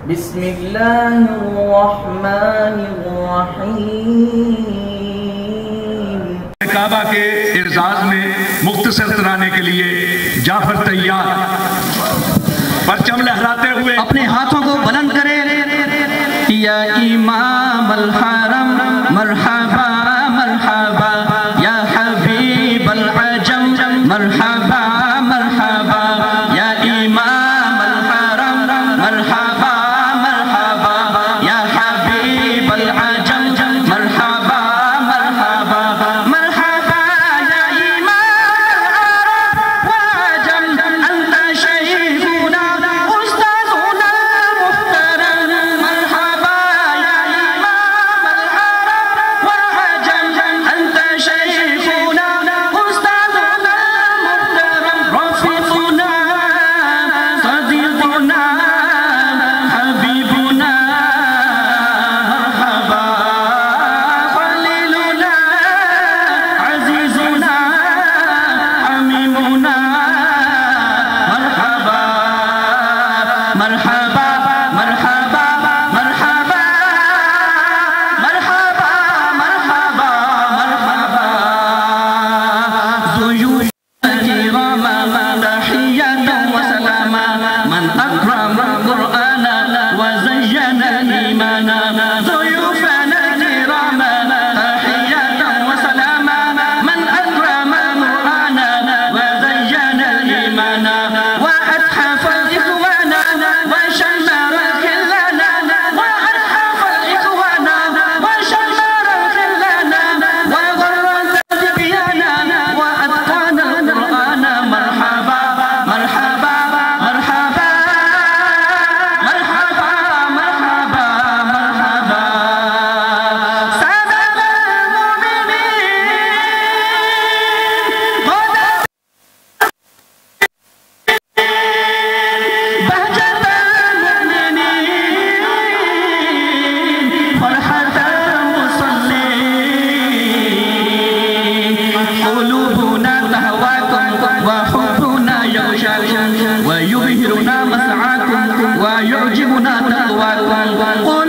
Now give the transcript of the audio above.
बिस्मिल्लाहिर्रहमानिर्रहीम। काबा के इर्जाज में मुख्तसर तराने के लिए जाफर तैयार, परचम लहराते हुए अपने हाथों को बुलंद करें। या इमाम अल हरम मरहबा मरहबा, या हबीब अल अजम मरहबा मरहबा, या इमाम अल हरम मरहबा मरहबा, या हबीब अल अजम मरहबा मरहबा, मरहबा या इमाम अल अजम अंत शैखुना उस्तादुना मुहतरम, मरहबा या इमाम अल अजम अंत शैखुना उस्तादुना मुहतरम, रफीकुना सदीकुना हबीबुना मरहबा, खलीलुना अजीजुना अमीमुना मरहबा मरहबा मरहबा मरहबा मरहबा मरहबा मरहबा, ज़ुयूर किराम तहिय्यतन व सलामा, मन अकरम कुरआना व ज़य्यना ईमाना, ज़ुयूफना किराम तहिय्यतन व सलामा, मन अकरम कुरआना व ज़य्यना ईमाना, व अतहफ इख़वाना व शम्मर खिलाना, व अतहफ इख़वाना व शम्मर खिलाना, व ग़र्रत तिबयाना व अतक़ाना कुरआना, मरहबा मरहबा मरहबा मरहबा मरहबा मरहबा, सादत मुमिनीन बहजत मुमिनीन फरहत मुसल्लीन, क़ुलूबुना तहवाकुम व हुब्बुना यग़शाकुम व युबहिरुना मसआकुम व यु'जिबुना तक़वाकुम।